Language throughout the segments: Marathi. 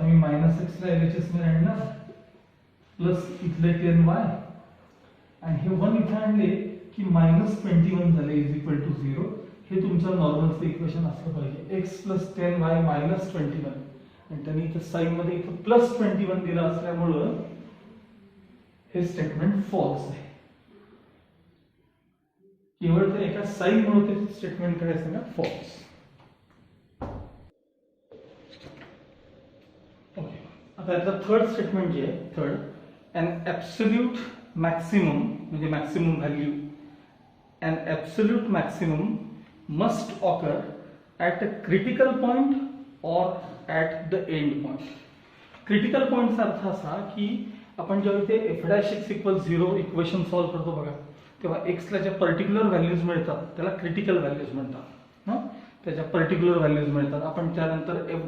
आता मी -x ला LHS मध्ये आणणार प्लस इथले 10y आणि हे 1 इथे आणले की -21 झाले इज इक्वल टू 0. हे तुमचं नॉर्मलचं इक्वेशन असलं पाहिजे. x + 10y - 21 आणि त्यांनी इथं साइन मध्ये इथं +21 दिलं असल्यामुळं हे स्टेटमेंट फॉल्स आहे. केवळ तर एका साइन मुळे ते स्टेटमेंट काय असतं ना फॉल्स. ओके, आता याचं थर्ड स्टेटमेंट जे आहे थर्ड, an absolute maximum म्हणजे maximum value, an absolute maximum must occur at a critical point or at the end point. Critical पॉइंटचा अर्थ असा की आपण जेव्हा इथे f' = 0 इक्वेशन सॉल्व्ह करतो बघा, तेव्हा x ला ज्या पर्टिक्युलर व्हॅल्यूज मिळतात त्याला क्रिटिकल व्हॅल्यूज म्हणतात. त्याच्या पर्टिक्युलर व्हॅल्यूज मिळतात. आपण त्यानंतर f"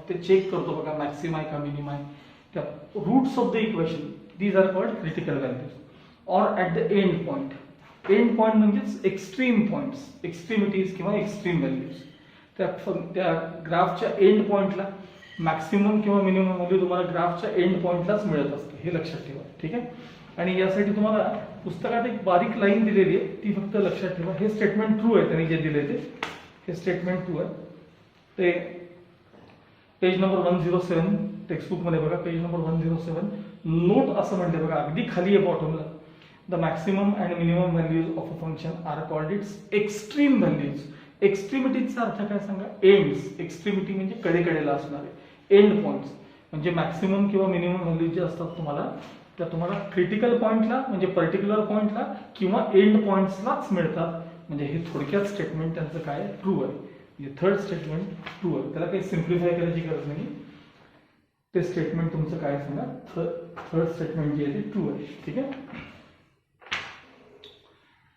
ते चेक करतो बघा मॅक्सिमा आहे का मिनिमा आहे. त्या roots of the equation these are called critical values. Or at the end point, end point म्हणजेच एक्स्ट्रीम पॉइंट्स, एक्स्ट्रीमिटीज किंवा एक्स्ट्रीम व्हॅल्यूज. त्या ग्राफच्या एंड पॉइंटला मॅक्सिमम किंवा मिनिमम व्हॅल्यू तुम्हाला ग्राफच्या एंड पॉइंटलाच मिळत असते, हे लक्षात ठेवा. ठीक आहे. आणि यासाठी तुम्हाला पुस्तकात एक बारीक लाईन दिलेली आहे, ती फक्त लक्षात ठेवा. हे स्टेटमेंट ट्रू आहे, त्यांनी जे दिले ते हे स्टेटमेंट ट्रू आहे. ते पेज नंबर 107 टेक्स्टबुक मध्ये बघा, पेज नंबर 107 नोट असं म्हणते बघा, अगदी खाली आहे बॉटमला, the maximum and minimum values of a function are called its extreme values. एक्स्ट्रीमिटीजचा अर्थ काय सांगा, एंड्स. एक्स्ट्रीमिटी म्हणजे कडेकडेला असणारे एंड पॉइंट्स. म्हणजे मॅक्सिमम किंवा मिनिमम व्हॅल्यूज जे असतात तुम्हाला त्या तुम्हाला क्रिटिकल पॉइंटला म्हणजे पर्टिक्युलर पॉइंटला किंवा एंड पॉइंट्सलाच मिळतात. म्हणजे हे थोडक्यात स्टेटमेंट त्यांचं काय ट्रू आहे. म्हणजे थर्ड स्टेटमेंट ट्रू आहे, त्याला काही सिम्प्लिफाय करायची गरज नाही. ते स्टेटमेंट तुमचं काय सांगा, थर्ड स्टेटमेंट जे आहे ते ट्रू आहे. ठीक आहे.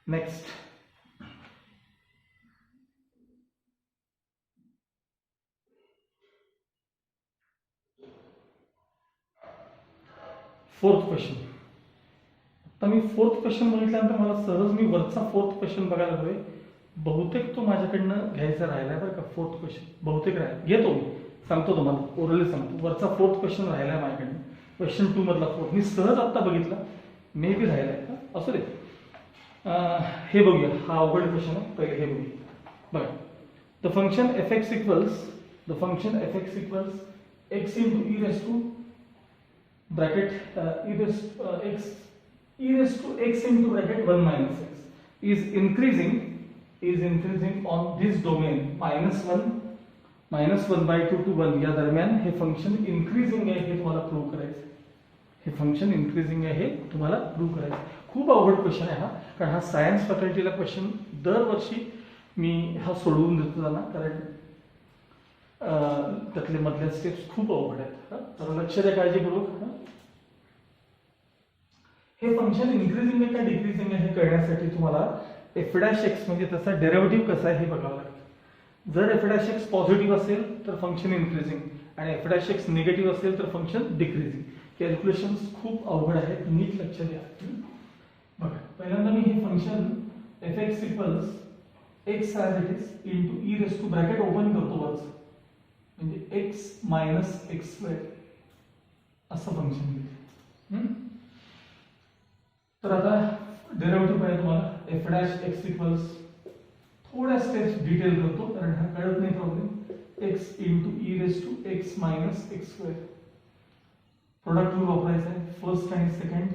Next, fourth question. आता मी फोर्थ क्वेश्चन बघितल्यानंतर मला सहज मी वरचा फोर्थ क्वेश्चन बघायला हवे. बहुतेक तो माझ्याकडनं घ्यायचा राहिला बरं का. फोर्थ क्वेश्चन बहुतेक घेतो मी, सांगतो तुम्हाला, ओरली सांगतो. वरचा फोर्थ क्वेश्चन राहिला आहे माझ्याकडनं, क्वेश्चन 2 मधला फोर्थ. मी सहज आत्ता बघितला, मे बी राहिला आहे का, असू दे. हे बघूया, हा अवघड क्वेश्चन आहे. पहिले हे बघूया बघा. The function f(x) x into e raised to bracket e raised to x into bracket 1 minus x is increasing on this domain -1/2 to 1 या दरम्यान हे फंक्शन इन्क्रीजिंग आहे हे तुम्हाला प्रूव्ह करायचं. हे फंक्शन इन्क्रीजिंग आहे हे तुम्हाला प्रूव्ह करायचं. खूप अवघड क्वेश्चन आहे हा, कारण हा सायन्स फॅकल्टीला क्वेश्चन दरवर्षी मी हा सोडवून देतो त्यांना, कारण त्यातले मधल्या स्टेप्स खूप अवघड आहेत. तर लक्ष द्या काळजीपूर्वक. हे फंक्शन इन्क्रीजिंग आहे का डिक्रीजिंग आहे हे कळण्यासाठी तुम्हाला f' म्हणजे त्याचा डेरिव्हेटिव्ह कसा आहे हे बघावं लागतं. जर f' पॉझिटिव्ह असेल तर फंक्शन इन्क्रीजिंग आणि f' निगेटिव्ह असेल तर फंक्शन डिक्रीजिंग. कॅल्क्युलेशन्स खूप अवघड आहेत, नीट लक्ष द्या. बघा, पहिल्यांदा मी हे function f(x) = x as it is into e raised to bracket open करतो वरचं, म्हणजे x - x² असं फंक्शन लिहिलं. तर आता डेरिव्हेटिव्ह पाहिजे तुम्हाला. f'(x) थोड्या स्टेप्स डिटेल करतो कारण हा कळत नाही problem. x into e raised to x - x². Product rule वापरायचा आहे, फर्स्ट आणि second.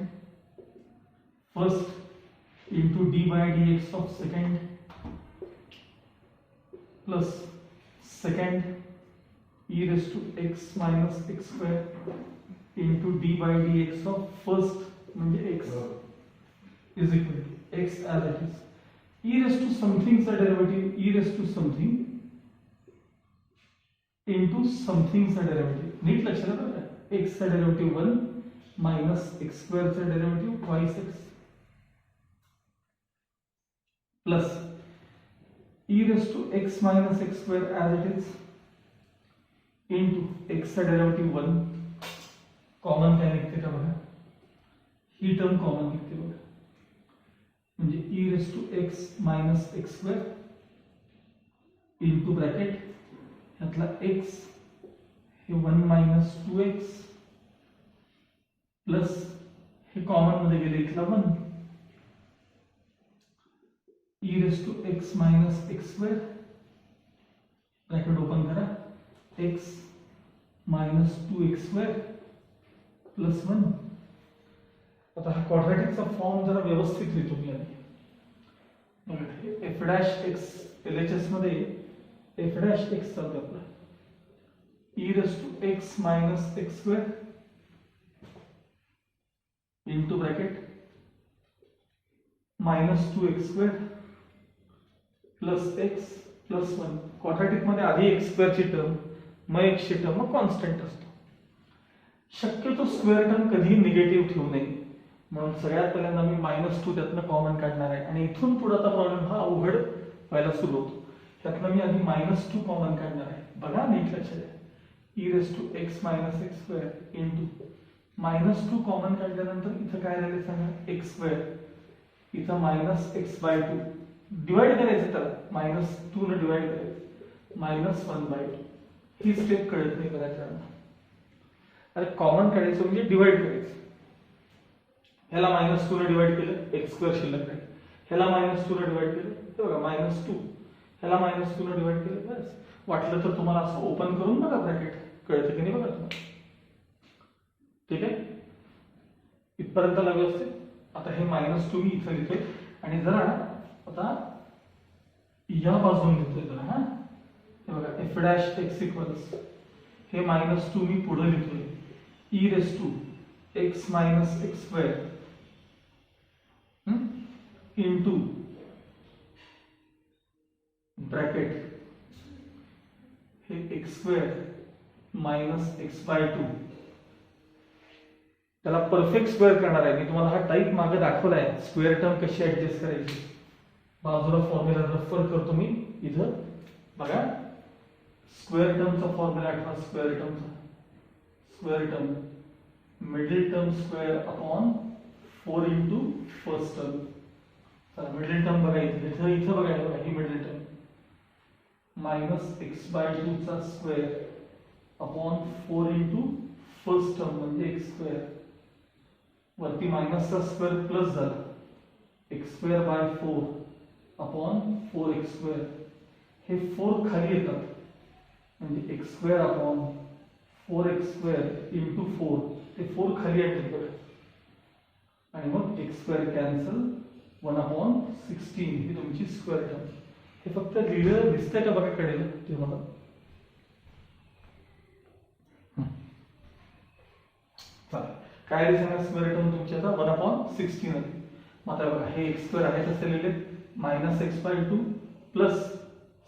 First into d/dx of second plus second e raised to x - x² into d/dx of first म्हणजे x is equal to x as it is. E raised to something चा derivative e raised to something into something चा डेरिव्हेटिव्ह. नीट लक्षात आलं का? x चा डेरिव्हेटिव्ह 1 minus x² चा derivative twice x plus e raised to x minus x² as it is into x चा डेरिव्हेटिव्ह 1. कॉमन काय निघते का बघा, ही टर्म कॉमन निघते बघा, म्हणजे e raised to x minus x² into bracket ह्यातला x हे 1 मायनस 2x प्लस हे कॉमन मध्ये गेले इथला 1 e raise to x minus x square bracket open करा x minus 2x square plus 1. आता हा क्वाड्रॅटिकचा फॉर्म जरा व्यवस्थित लिहितो मी आधी. एफ डॅश एक्स LHS मध्ये एफ डॅश एक्स चालतो आपला e raise to x minus x square into bracket minus 2x square plus x plus 1. Quadratic मध्ये आधी x स्क्वेअर ची टर्म मग x ची टर्म मग कॉन्स्टंट असतो. शक्यतो स्क्वेअर टर्म कधी निगेटिव्ह ठेवू नये म्हणून सगळ्यात पहिल्यांदा मी -2 त्यातनं कॉमन काढणार आहे आणि इथून पुढचा प्रॉब्लेम हा अवघड व्हायला सुरू होतो. त्यातनं मी आधी -2 कॉमन काढणार आहे. बघा नीट लक्षात द्या. e raise to x minus x square into -2 common काढल्यानंतर इथं काय राहिले सांगा x स्क्वेअर इथं -x/2 डिवाइड करायचं त्याला -2 ने डिवाइड करायचं -1/2. ही स्टेप कळत नाही बऱ्याच जणांना. अरे कॉमन काढायचं म्हणजे डिवाइड करायचं. ह्याला -2 ने डिवाइड केलं x स्क्वेअर शिल्लक राहील. ह्याला -2 ने डिवाइड केलं हे बघा -2. ह्याला -2 ने डिवाइड केलं बस. वाटलं तर तुम्हाला असं ओपन करून बघा ब्रॅकेट कळतं की नाही बघा तुम्हाला. ठीक आहे इथपर्यंत व्यवस्थित. आता हे -2 मी इथं लिहितोय आणि जरा आता या बाजून लिहितोय जरा. हा हे बघा एफ डॅश एक्स इक्वल्स हे -2 मी पुढे लिहितोय e raise to x minus x square into bracket हे x स्क्वेअर मायनस x/2. त्याला परफेक्ट स्क्वेअर करणार आहे मी. तुम्हाला हा टाइप मागे दाखवलाय स्क्वेअर टर्म कशी ऍडजस्ट करायची. बाजूला फॉर्म्युला रेफर करतो मी इथं बघा. स्क्वेअर टर्मचा फॉर्म्युला आठवा. Square term middle term square upon 4 into first term. चला मिडल टर्म बघा इथं बघा ही मिडल टर्म -x/2 चा square upon 4 into first term म्हणजे x स्क्वेअर वरती मायनसचा स्क्वेअर प्लस झाला x²/4 अपॉन 4x स्क्वेअर. हे 4 खाली येतात म्हणजे x² upon 4x square into 4. ते 4 खाली येतात बघा आणि मग x² कॅन्सल 1/16 ही तुमची स्क्वेअर टर्म. हे फक्त लिहिलं दिसतंय का बघा कडेला ते मला. काय सांगा स्क्वेअर टर्म तुमची आता 1/16 आहे. मग आता बघा हे x² आहे तसे लिहिले -x/2 प्लस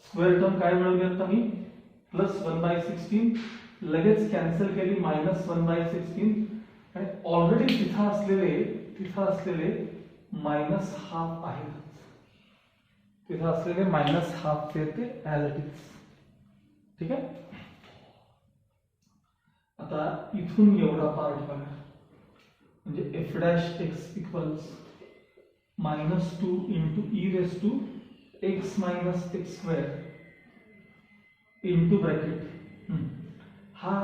स्क्वेअर टर्म काय मिळवली आता मी प्लस 1/16 लगेच कॅन्सल केली -1/16 आणि ऑलरेडी तिथं असलेले -½ आहेत. तिथं असलेले -½ चे ते ॲज इट इज. ठीक आहे. आता इथून एवढा पार्ट बघा म्हणजे f dash x equals -2 into e raise to x minus x square into bracket हा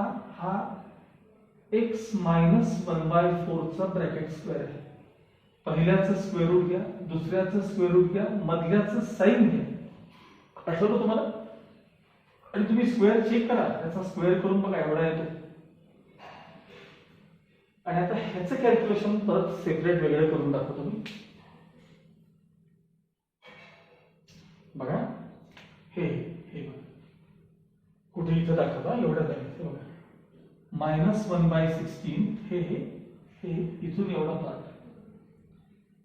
x मायनस 1/4 चा ब्रॅकेट स्क्वेअर आहे. पहिल्याचं स्क्वेअर रूट घ्या, दुसऱ्याचं स्क्वेअर रूट घ्या, मधल्याचं साइन घ्या. आठवलं तुम्हाला. आणि तुम्ही स्क्वेअर चेक करा त्याचा स्क्वेअर करून बघा एवढा येतो. आणि आता ह्याचं कॅल्क्युलेशन परत सेपरेट वेगळं करून दाखवतो मी. बघा हे कुठे इथं दाखवता एवढं जाईल बघा -1/16 हे इथून एवढा पार्ट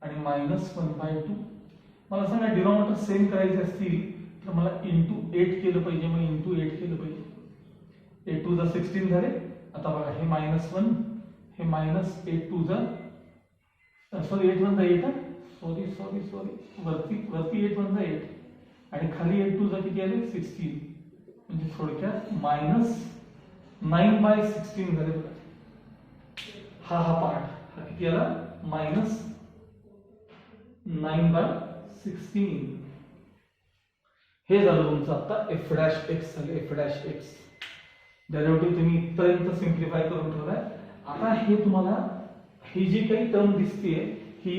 आणि -1/2. मला सांगा डिनॉमिनेटर सेम करायचे असतील तर मला इंटू 8 केलं पाहिजे. मग इंटू 8 केलं पाहिजे. 8 2 जा 16 झाले. आता बघा हे -1 हे -8 2 जा सॉरी 8 1 जा 8 सॉरी वरती 8 1 जा 8 आणि खाली 8 2 जा किती आले 16 म्हणजे थोडक्यात -9/16 झाले बघा. हा पार्ट हा किती आला -9/16. हे झालं तुमचं आता एफ डॅश एक्स झालं. एफ डॅश एक्स डेरिव्हेटिव्ह तुम्ही इथपर्यंत सिम्प्लिफाय करून ठेवलाय. आता हे तुम्हाला ही जी काही टर्म दिसतीये ही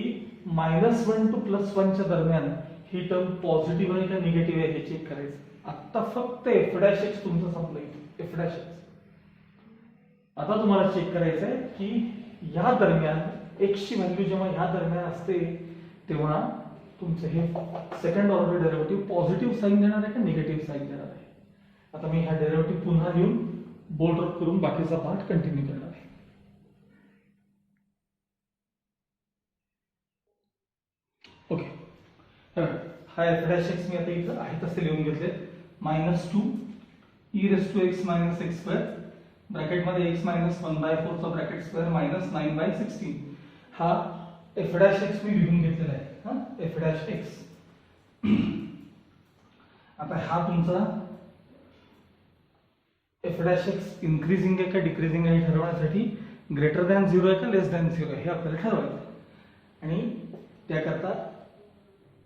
-1 to +1 च्या दरम्यान ही टर्म पॉझिटिव्ह आहे का निगेटिव्ह आहे हे चेक करायचं. आता फक्त f' तुमचं संपलंय f'. आता तुम्हाला चेक करायचं आहे की या दरम्यान x ची व्हॅल्यू जेव्हा या दरम्यान असते तेव्हा तुमचं हे second order derivative positive sign देणार आहे का निगेटिव्ह साइन देणार आहे. आता मी हा डेरिव्हेटिव्ह पुन्हा लिहून बोल्ड ड्रॉप करून बाकीचा पार्ट कंटिन्यू करणार आहे. ओके, हा f' मी आता इथं आहे तसे लिहून घेतले. -2 e⁻x - ब्रॅकेट मध्ये x - 1/4 चा ब्रॅकेट स्क्वेअर -9/16 हा f' मी लिहून घेतलेला आहे. हा f'. आता हा तुमचा f' इन्क्रीजिंग आहे का डिक्रीजिंग आहे ठरवण्यासाठी ग्रेटर दॅन 0 आहे का लेस दॅन 0 आहे हे आपल्याला ठरवायचं. आणि त्याकरता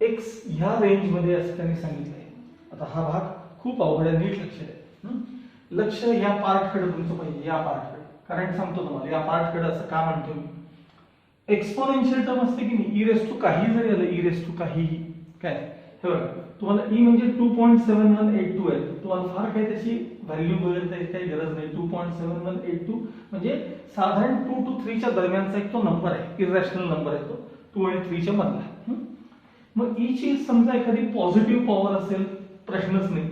x ह्या रेंज मध्ये असं त्यांनी सांगितलं आहे. आता हा भाग खूप अवघड आहे, नीट लक्ष द्या. लक्ष ह्या पार्टकडे तुमचं पाहिजे, या पार्टकडे. कारण सांगतो तुम्हाला या पार्टकडे असं का म्हणतो मी. एक्सपोनेन्शियल टर्म असते की नाही, e काही जरी आलं, e काहीही काय हे बघा तुम्हाला e म्हणजे 2.7182 आहे. तुम्हाला फार काही त्याची व्हॅल्यू वगैरे त्याची काही गरज नाही. 2.7182 म्हणजे साधारण 2 to 3 च्या दरम्यानचा एक तो नंबर आहे, इरॅशनल नंबर आहे तो 2 आणि 3 च्या मधला. मग e ची समजा एखादी पॉझिटिव्ह पॉवर असेल प्रश्नच नाही,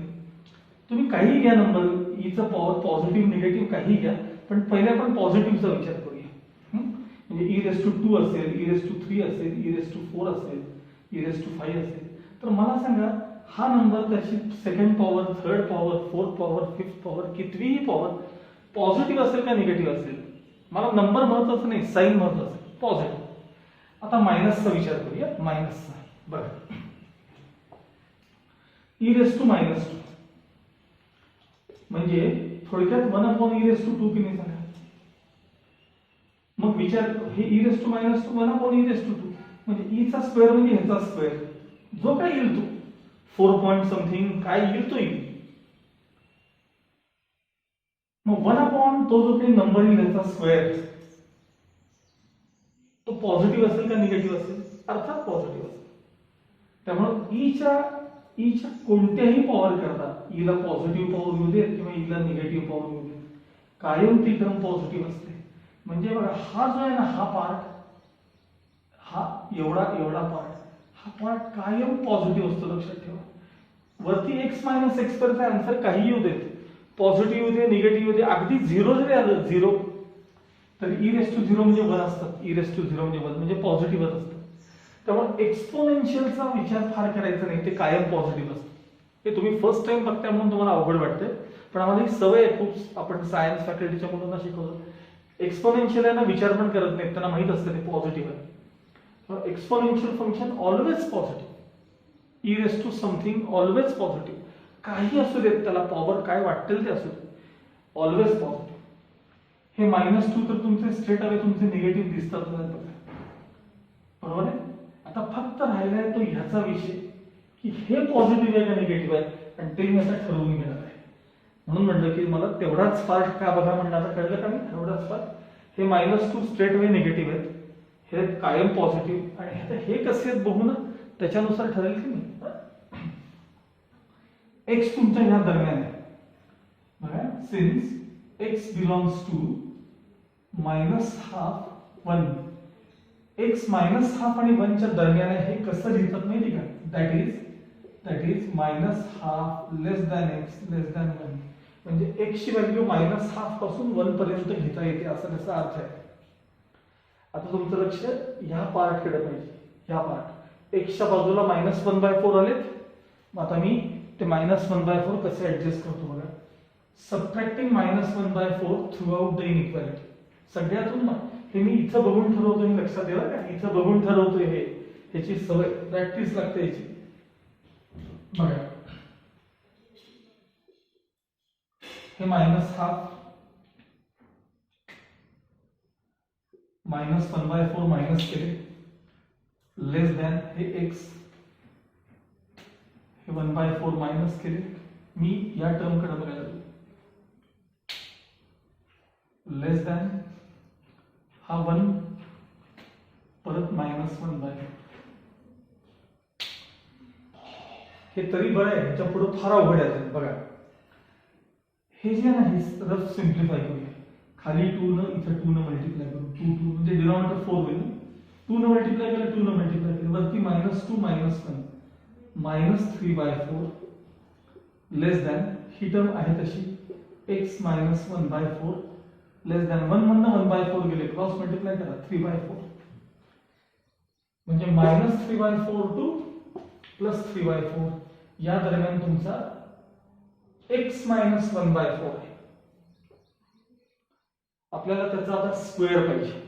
तुम्ही काही घ्या नंबर, e चा पॉवर पॉझिटिव्ह निगेटिव्ह काही घ्या, पण पहिले आपण पॉझिटिव्हचा विचार करूया. म्हणजे e⁻2 असेल, e⁻3 असेल, e⁻4 असेल, e⁻5 असेल, तर मला सांगा हा नंबर त्याची second power, third power, fourth power, fifth power, कितवीही पॉवर पॉझिटिव्ह असेल का निगेटिव्ह असेल. मला नंबर महत्वाचा नाही, साइन महत्वाचं आहे, पॉझिटिव्ह. आता मायनसचा विचार करूया. मायनसचा बघा e⁻² म्हणजे थोडक्यात 1/e⁻² की नाही सांगा. मग विचार हे e⁻² 1/e⁻² म्हणजे e चा स्क्वेअर म्हणजे ह्याचा स्क्वेअर, जो काय येईल तो 4 पॉइंट समथिंग काय येईल तो येईल. मग 1 तो जो काही नंबर येईल ह्याचा स्क्वेअर तो पॉझिटिव्ह असेल का निगेटिव्ह असेल, अर्थात पॉझिटिव्ह असेल. त्यामुळे ई च्या कोणत्याही पॉवर करता ईला पॉझिटिव्ह पॉवर येऊ देत किंवा ईला निगेटिव्ह पॉवर येऊ देत, कायम ती टर्म पॉझिटिव्ह असते. म्हणजे बघा हा जो आहे ना हा पार्ट, हा एवढा पार्ट, हा पार्ट कायम पॉझिटिव्ह असतो, लक्षात ठेवा. वरती x - x चा आन्सर काही येऊ देत, पॉझिटिव्ह येऊ दे निगेटिव्ह येऊ दे, अगदी 0 जरी आलं 0 तर e⁻0 म्हणजे 1 असतात. e⁻0 म्हणजे 1 म्हणजे पॉझिटिव्हच असतं. त्यामुळे एक्सपोनेन्शियलचा विचार फार करायचा नाही, ते कायम पॉझिटिव्ह असतं. हे तुम्ही फर्स्ट टाइम बघताय म्हणून तुम्हाला अवघड वाटतंय, पण आम्हाला ही सवय आहे खूप, आपण सायन्स फॅकल्टीच्या मुलांना शिकवतो. एक्सपोनेन्शियल आहे ना विचार पण करत नाहीत, त्यांना माहित असतं ते पॉझिटिव्ह आहे. Exponential function always positive, e⁻ something always positive, काही असू देत त्याला पॉवर काय वाटेल ते असू दे, ऑलवेज पॉझिटिव्ह. हे -2 तर तुमचे स्ट्रेट अवे तुमचे निगेटिव्ह दिसतात बरोबर आहे. आता फक्त राहिलाय तो ह्याचा विषय की हे पॉझिटिव्ह आहे का निगेटिव्ह आहे, आणि ते मी आता ठरवून घेणार आहे. म्हणून म्हटलं की मला तेवढाच पार्ट का बघा म्हणलं, आता कळलं का मी, तेवढाच पार्ट. हे -2 स्ट्रेट अवे निगेटिव्ह आहेत, हे कायम पॉझिटिव्ह, आणि हे कसे आहेत बघू ना, त्याच्यानुसार ठरेल की नाही. x तुमच्या ह्या दरम्यान आहे बघा, since x belongs to -½ 1, x -½ आणि 1 च्या दरम्यान आहे. हे कसं लिहितात माहिती का, that is -½ less than x less than 1, म्हणजे x ची व्हॅल्यू -½ पासून 1 पर्यंत घेता येते, असा त्याचा अर्थ आहे. आता तुमचं लक्ष ह्या पार्टकडे पाहिजे. ह्या पार्ट x च्या बाजूला -1/4 आलेत. आता मी ते -1/4 कसे ऍडजस्ट करतो बघा. Subtracting -1/4 through out the inequality. सगळ्यातून हे मी इथं बघून ठरवतो, हे लक्षात ठेवा का, इथं बघून ठरवतोय. हे ह्याची सवय प्रॅक्टिस लागते याची बघा. हे -½ -1/4 मायनस केले, लेस दॅन हे x, हे 1/4 मायनस केले. मी या टर्म कडे बघायला लागलो. लेस दॅन हा 1 परत -1/4. हे तरी बरं आहे, ह्याच्या पुढे फार अवघड आहे. बघा हे जे आहे ना, हे रफ सिम्प्लिफाय करूया. खाली 2 न इथं 2 न मल्टिप्लाय करू. 2 2 म्हणजे डिनॉमिनेटर 4 होईल. 2 न मल्टिप्लाय केलं, 2 न मल्टिप्लाय केलं, वरती -2 -1 -3/4 लेस दॅन ही टर्म आहे तशी x -1/4 लेस दॅन 1 मधनं 1/4 गेले, क्रॉस मल्टिप्लाय करा 3/4 म्हणजे -3/4 टू +3/4 या दरम्यान तुमचा x -1/4 आहे. आपल्याला त्याचा आता स्क्वेअर पाहिजे.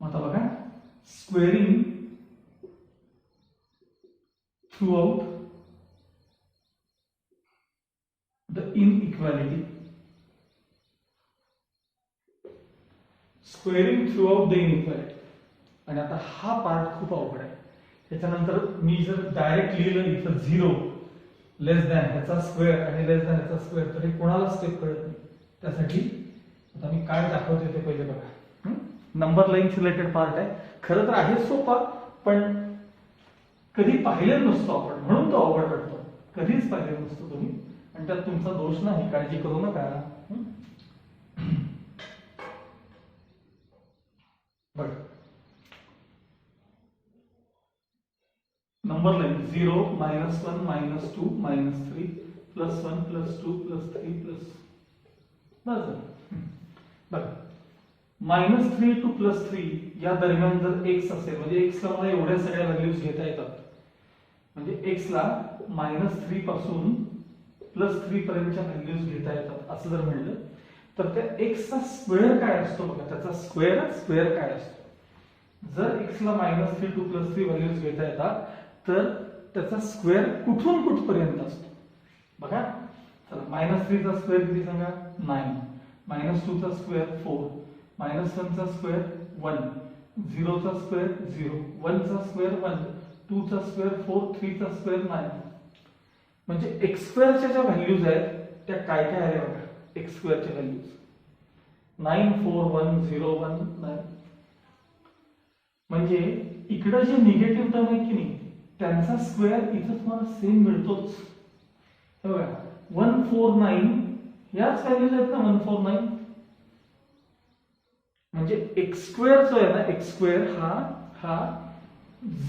आता बघा squaring throughout the inequality. Squaring throughout the inequality. आणि आता हा पार्ट खूप अवघड आहे. त्याच्यानंतर मी जर डायरेक्ट लिहिलं इथं 0 लेस दॅन ह्याचा स्क्वेअर आणि लेस दॅन ह्याचा स्क्वेअर, तर हे कोणाला स्टेप कळत नाही. त्यासाठी आता मी काय दाखवते ते पहिले बघा. नंबर लाईन रिलेटेड पार्ट आहे. खरं तर आहे सोपा, पण कधी पाहिलं नसतो आपण, म्हणून तो अवघड वाटतो. कधीच पाहिलं नसतो तुम्ही, आणि त्यात तुमचा दोष नाही, काळजी करू नका. बघ नंबर लाईन 0 -1 -2 -3 +1 +2 +3 बस. बघ -3 to +3 या दरम्यान जर x असेल, म्हणजे x ला मला एवढ्या सगळ्या व्हॅल्यूज घेता येतात. म्हणजे x ला -3 पासून +3 पर्यंतच्या व्हॅल्यूज घेता येतात असं जर म्हणलं, तर त्या x चा स्क्वेअर काय असतो बघा. त्याचा स्क्वेअर काय असतो. जर x ला -3 to +3 व्हॅल्यूज घेता येतात, तर त्याचा स्क्वेअर कुठून कुठपर्यंत असतो बघा. चला -3 चा स्क्वेअर किती सांगा, 9 -2 चा स्क्वेअर 4 -1 चा स्क्वेअर 1 0 चा स्क्वेअर 0 1 चा स्क्वेअर 1 2 चा स्क्वेअर 4 3 चा स्क्वेअर 9. म्हणजे x स्क्वेअरच्या ज्या व्हॅल्यूज आहेत त्या काय काय आल्या बघा. x स्क्वेअरच्या व्हॅल्यूज 9 4 1 0 1 9. म्हणजे इकडे जे निगेटिव्ह टर्म आहेत की नाही, त्यांचा स्क्वेअर इथं तुम्हाला सेम मिळतोच. हे बघा 149 याच व्हॅल्यूज आहेत ना, 149. म्हणजे एक्स स्क्वेअर जो आहे ना, एक्स स्क्वेअर हा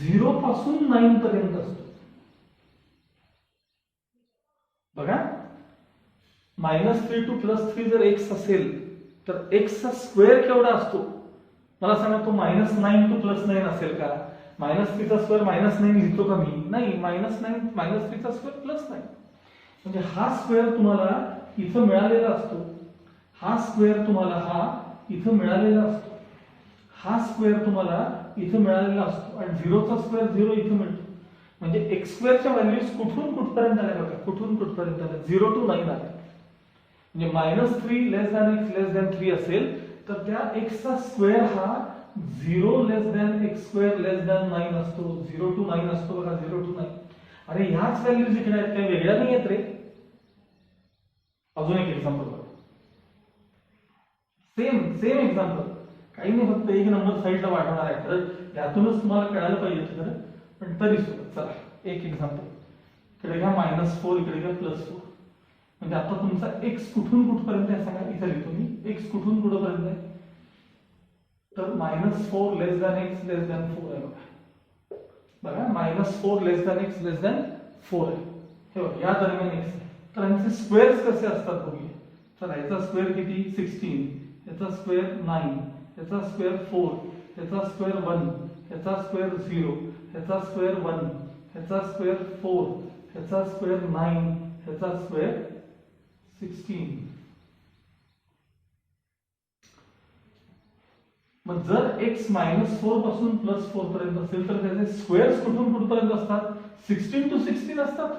0 पासून 9 पर्यंत असतो. बघा -3 to +3 जर x असेल, तर x चा स्क्वेअर केवढा असतो मला सांगा. तो -9 to +9 असेल का. -3 चा स्क्वेअर -9 लिहितो का मी, नाही. -3 चा स्क्वेअर +9. म्हणजे हा स्क्वेअर तुम्हाला इथं मिळालेला असतो. हा स्क्वेअर तुम्हाला इथं मिळालेला असतो. हा स्क्वेअर तुम्हाला इथं मिळालेला असतो. आणि 0 चा स्क्वेअर 0 इथं मिळतो. म्हणजे x स्क्वेअरच्या व्हॅल्यूज कुठून कुठपर्यंत आल्या बघा. कुठून कुठपर्यंत आल्या, 0 to 9 आल्या. म्हणजे -3 लेस दॅन x लेस दॅन 3 असेल, तर त्या x चा स्क्वेअर हा 0 less than x square less than 9 असतो. 0 to 9 असतो बघा. 0 to 9. अरे ह्याच व्हॅल्यूज इकडे आहेत, काही वेगळ्या नाही आहेत रे. अजून एक एक्झाम्पल बघा. Same example. काही नाही, फक्त एक नंबर साईडला वाढवणार आहे. खरं यातूनच तुम्हाला कळायला पाहिजे खरं, पण तरी सुद्धा चला एक एक्झाम्पल. इकडे घ्या -4, इकडे घ्या +4. म्हणजे आता तुमचा x कुठून कुठपर्यंत आहे सांगा. इथे लिहितो मी. x कुठून कुठपर्यंत आहे, तर -4 लेस दॅन x लेस दॅन 4 आहे बघा. -4 लेस दॅन x लेस दॅन 4 आहे. हे बघा या दरम्यान x आहे. तर यांचे स्क्वेअर्स कसे असतात बघूया. चला याचा स्क्वेअर किती 16, याचा स्क्वेअर 9, याचा स्क्वेअर 4, याचा स्क्वेअर 1, याचा स्क्वेअर 0, याचा स्क्वेअर 1, याचा स्क्वेअर 4, याचा स्क्वेअर 9, याचा स्क्वेअर 16. मग जर x -4 पासून +4 पर्यंत असेल, तर त्याचे स्क्वेअर्स कुठून कुठपर्यंत असतात. 16 to 16 असतात.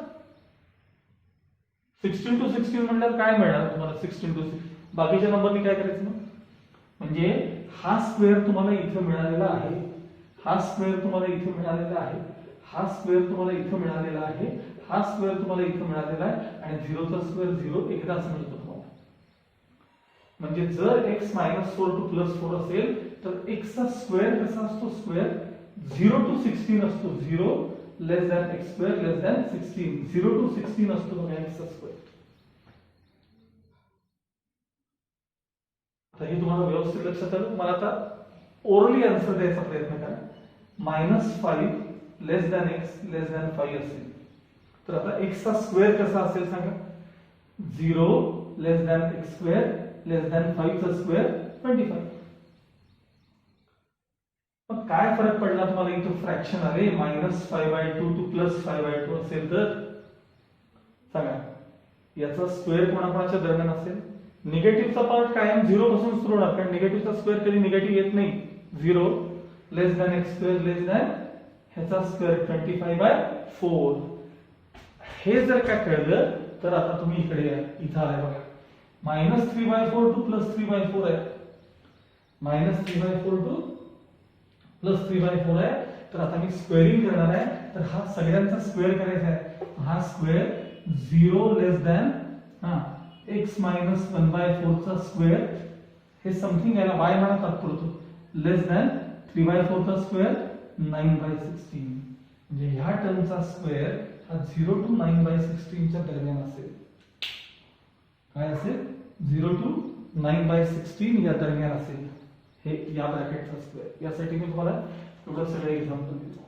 16 to 16 म्हणल्यावर काय मिळणार तुम्हाला. 16 to 16 बाकीच्या नंबरनी काय करायचं मग. म्हणजे हा स्क्वेअर तुम्हाला इथे मिळालेला आहे, हा स्क्वेअर तुम्हाला इथे मिळालेला आहे, हा स्क्वेअर तुम्हाला इथे मिळालेला आहे, हा स्क्वेअर तुम्हाला इथे मिळालेला आहे, आणि 0 चा स्क्वेअर 0 एकदाच मिळतो तुम्हाला. म्हणजे जर x -4 to +4 असेल तर x चा स्क्वेअर कसा असतो, स्क्वेअर 0 to 16 असतो, 0 less than x square less than 16, 0 to 16 असतो बघा x चा स्क्वेअर. आता हे तुम्हाला व्यवस्थित लक्षात आलं. मला आता ओरली आन्सर द्यायचा प्रयत्न करा. -5 लेस दॅन x लेस दॅन 5 असेल तर आता x चा स्क्वेअर कसा असेल सांगा, 0 less than x square less than 5 चा स्क्वेअर 25. मग काय फरक पडला तुम्हाला इथं फ्रॅक्शन, अरे -5/2 to +5/2 असेल तर सांगा याचा स्क्वेअर कोणाकोणाच्या दरम्यान असेल. निगेटिव्हचा पार्ट कायम 0 पासून सुरू होणार, कारण निगेटिव्हचा स्क्वेअर कधी निगेटिव्ह येत नाही. 0 less than x square less than ह्याचा स्क्वेअर 25/4. हे जर का कळलं तर आता तुम्ही इकडे या, इथं आलाय बघा. -3/4 to +3/4 आहे, -3/4 to +3/4 आहे. तर आता मी स्क्वेअरिंग करणार आहे, तर हा सगळ्यांचा स्क्वेअर करायचा आहे. हा स्क्वेअर 0 लेस दॅन x -1/4 चा स्क्वेअर, हे समथिंग याला y म्हणा तात्पुरतो, लेस दॅन 3/4 चा स्क्वेअर 9/16. म्हणजे ह्या टर्मचा स्क्वेअर हा 0 to 9/16 च्या दरम्यान असेल. काय असेल, 0 to 9/16 या दरम्यान असेल. हे या ब्रॅकेटचा स्क्वेअर. यासाठी मी तुम्हाला एवढं सगळं एक्झाम्पल देतो.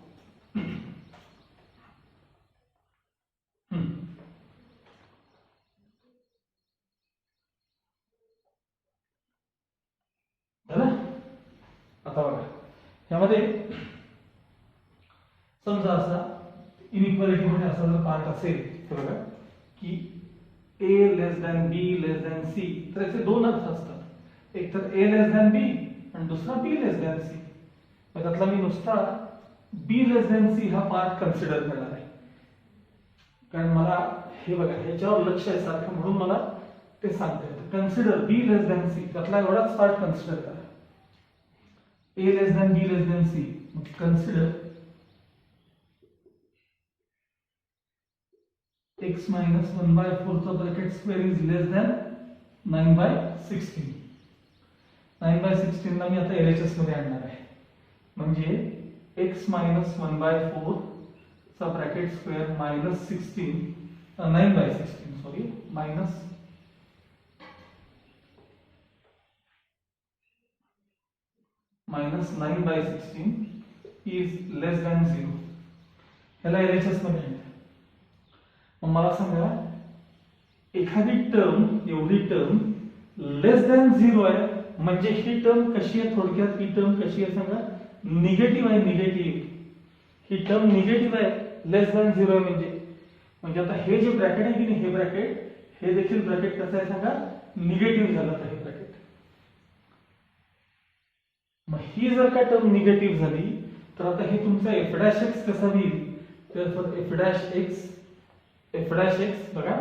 आता बघा ह्यामध्ये समजा असा इनइक्वालिटी मध्ये असा जर पार्ट असेल तर बघा की a less than b less than c, तर याचे दोन अर्थ असतात. एक तर a लेस दॅन b आणि दुसरा b लेस दॅन c. त्यातला मी नुसता b लेस दॅन c हा पार्ट कन्सिडर करणार आहे, कारण मला हे बघा ह्याच्यावर लक्ष आहे सारखं, म्हणून मला ते सांगता येतं. कन्सिडर b लेस दॅन c, त्यातला एवढाच पार्ट कन्सिडर करा. a less than b less than c, consider x -1/4 चा bracket square is less than 9/16. 9/16 ला मी आता LHS मध्ये आणणार आहे, म्हणजे x -1/4 चा bracket square -9/16 sorry -9/16 is less than 0. ह्याला LHS मध्ये आणणार. मग मला सांगा एखादी टर्म, एवढी टर्म लेस दॅन 0 आहे, म्हणजे ही टर्म कशी आहे, थोडक्यात ही टर्म कशी आहे सांगा, निगेटिव्ह आहे. निगेटिव्ह, ही टर्म निगेटिव्ह आहे, लेस दॅन 0 आहे. म्हणजे आता हे जे ब्रॅकेट आहे की नाही, हे ब्रॅकेट, हे देखील ब्रॅकेट कसं आहे सांगा, निगेटिव्ह झालं तर हे ब्रॅकेट. मग ही जर का टर्म निगेटिव्ह झाली तर आता हे तुमचा f' कसा होईल, तर f' बघा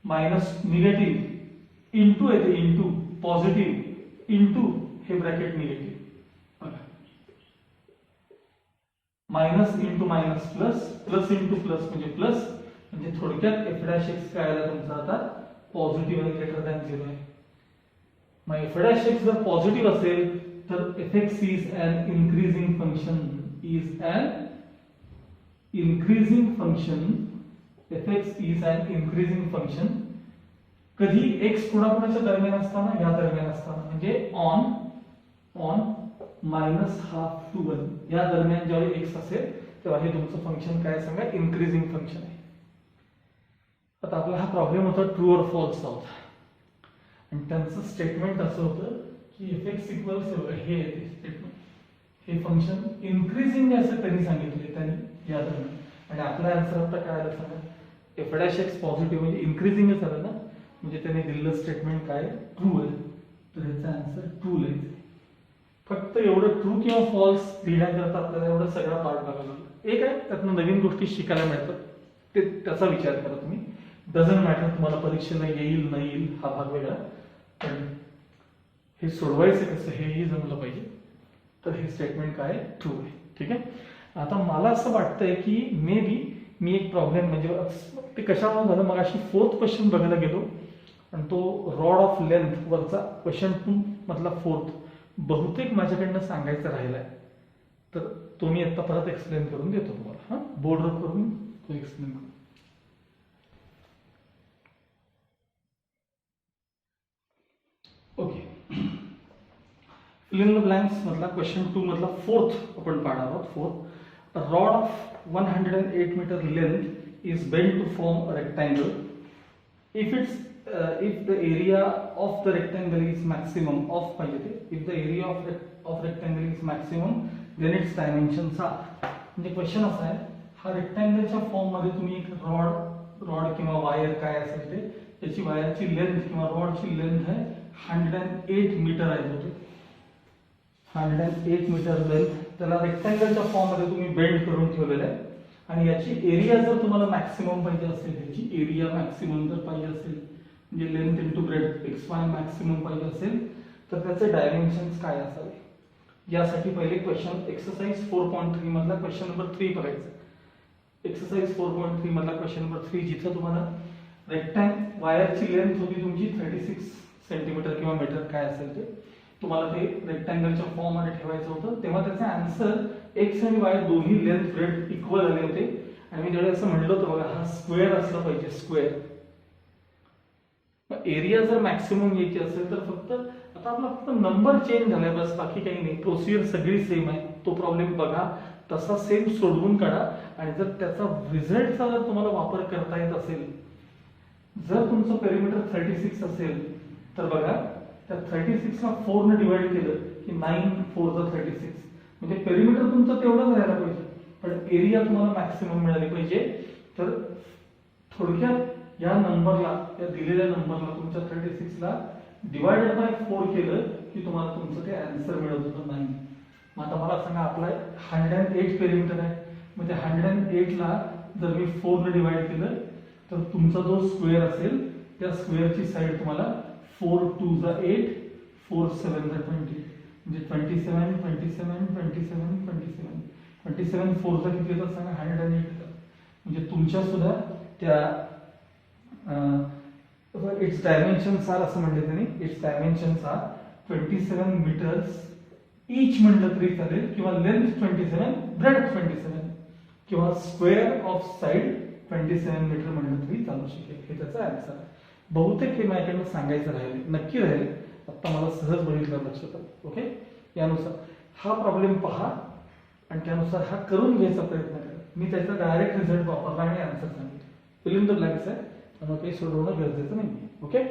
मायनस निगेटिव्ह इंटू येते, इंटू पॉझिटिव्ह इंटू हे ब्रॅकेट निगेटिव्ह बघा, minus into minus plus, plus into plus म्हणजे प्लस, म्हणजे थोडक्यात f' काय आला तुमचा आता पॉझिटिव्ह आहे, ग्रेटर दॅन 0 आहे. मग f' जर पॉझिटिव्ह असेल तर fx is an increasing function, is an increasing function, fx is an increasing function. कधी x कोणाकोणाच्या दरम्यान असताना, या दरम्यान असताना, म्हणजे ऑन -½ to 1 या दरम्यान ज्यावेळी x असेल तेव्हा हे तुमचं फंक्शन काय सांगा, इन्क्रीजिंग फंक्शन आहे. आता आपला हा प्रॉब्लेम होता ट्रू और फॉल्स होता, आणि त्यांचं स्टेटमेंट असं होतं की fx इक्वल्स हे स्टेटमेंट, हे फंक्शन इन्क्रीजिंग असं त्यांनी सांगितले, त्यांनी या दरम्यान. आणि आपला आन्सर आता काय आला सांगा, f' पॉझिटिव्ह म्हणजे इन्क्रीजिंगच आलं ना, म्हणजे त्याने दिलेलं स्टेटमेंट काय, ट्रू आहे. तर ह्याचा आन्सर ट्रू लिहायचं. फक्त एवढं ट्रू किंवा फॉल्स लिहिण्याकरता आपल्याला एवढं सगळा पार्ट बघायला लागला. एक आहे त्यातनं नवीन गोष्टी शिकायला मिळतात, ते त्याचा विचार करा तुम्ही. डझंट मॅटर तुम्हाला परीक्षेला येईल नाही येईल हा भाग वेगळा, पण हे सोडवायचं कसं हेही जमलं पाहिजे. तर हे स्टेटमेंट काय, ट्रू आहे. ठीक आहे. आता मला असं वाटतंय की मे बी मी एक प्रॉब्लेम, म्हणजे ते कशामुळे झालं, मग अशी 4th क्वेश्चन बघायला गेलो आणि तो रॉड ऑफ लेंथ वरचा क्वेश्चन 2 मधला फोर्थ बहुतेक माझ्याकडनं सांगायचं राहिलाय, तर तो मी आता परत एक्सप्लेन करून देतो तुम्हाला. हा, बोर्डवर करून तो एक्सप्लेन करू. Okay, fill in the blanks मधला क्वेश्चन 2 मधला फोर्थ आपण पाहणार आहोत. Fourth, a rod of 108 meter length is bent to form a rectangle. If the area of the rectangle is maximum of पाहिजे, if the area of rectangle is maximum, then its dimensions are. म्हणजे क्वेश्चन असा आहे, हा रेक्टँगलच्या फॉर्म मध्ये तुम्ही एक रॉड किंवा वायर काय असेल ते, त्याची वायरची लेंथ किंवा रॉडची लेंथ आहे 108 मीटर आहे. होते 108 मीटर लेंथ, त्याला रेक्टँगलच्या फॉर्म मध्ये तुम्ही बेंड करून ठेवलेलं आहे. आणि याची एरिया जर तुम्हाला मॅक्सिमम पाहिजे असेल, याची एरिया मॅक्सिमम जर पाहिजे असेल, म्हणजे length into breadth XY maximum पाहिजे असेल, तर त्याचे डायमेन्शन्स काय असावे. यासाठी पहिले क्वेश्चन एक्सरसाइज 4.3 मधला क्वेश्चन नंबर 3 बघायचं. एक्सरसाइज 4.3 मधला क्वेश्चन नंबर 3, जिथं तुम्हाला वायरची लेंथ होती तुमची 36 सेंटीमीटर किंवा मीटर काय असेल ते, तुम्हाला ते रेक्टँगलच्या फॉर्म मध्ये ठेवायचं होतं. तेव्हा त्याचा आन्सर एक्स आणि वाय दोन्ही लेंथ ब्रेथ इक्वल आले होते. आणि मी ज्यावेळेस असं म्हणलं होतं बघा, हा स्क्वेअर असला पाहिजे, स्क्वेअर. एरिया जर मॅक्सिमम यायची असेल तर फक्त आता आपला फक्त नंबर चेंज झालाय, बस बाकी काही नाही. प्रोसिजर सगळी सेम आहे. तो प्रॉब्लेम बघा, तसा सेम सोडवून काढा. आणि जर त्याचा रिझल्टचा जर तुम्हाला वापर करता येत असेल, जर तुमचं पेरिमीटर 36 असेल तर बघा, त्या 36 ला 4 ने डिवाइड केलं की 9 4 36, म्हणजे पेरिमीटर तुमचं तेवढंच राहायला पाहिजे, पण एरिया तुम्हाला मॅक्सिमम मिळाली पाहिजे. तर थोडक्यात या नंबरला, या दिलेल्या नंबरला तुमच्या 36 ला डिवाइडेड बाय 4 केलं की तुम्हाला तुमचं ते आन्सर मिळत होतं 9. मग आता मला सांगा, आपला 108 पेरिमीटर आहे, म्हणजे 108 ला जर मी 4 ने डिवाइड केलं तर तुमचा जो स्क्वेअर असेल त्या स्क्वेअरची साइड तुम्हाला 4 2 जा 8, 4 7 जा 20, म्हणजे 27 27 27 27 27 4 जा किती येतात सांगा, 108 येतात. म्हणजे तुमच्या सुद्धा त्या इट्स डायमेन्शन्स आर असं म्हणले त्यांनी, it's dimensions are 27 meters each म्हणलं तरी चालेल, किंवा लेंथ 27 ब्रेथ 27 किंवा स्क्वेअर ऑफ साइड 27 मीटर म्हणलं तरी चालू शकेल. हे त्याचा आन्सर आहे. बहुतेक हे माझ्याकडनं सांगायचं राहिले, नक्की राहील. आता मला सहज बघितलं लक्षात आलं. ओके, यानुसार हा प्रॉब्लेम पहा आणि त्यानुसार हा करून घ्यायचा प्रयत्न करा. मी त्याचा डायरेक्ट रिझल्ट वापरला आणि आन्सर सांगितलं. फिल इन द ब्लँक्स आहे, त्यामुळे काही सोडवणं गरजेचं नाही. ओके.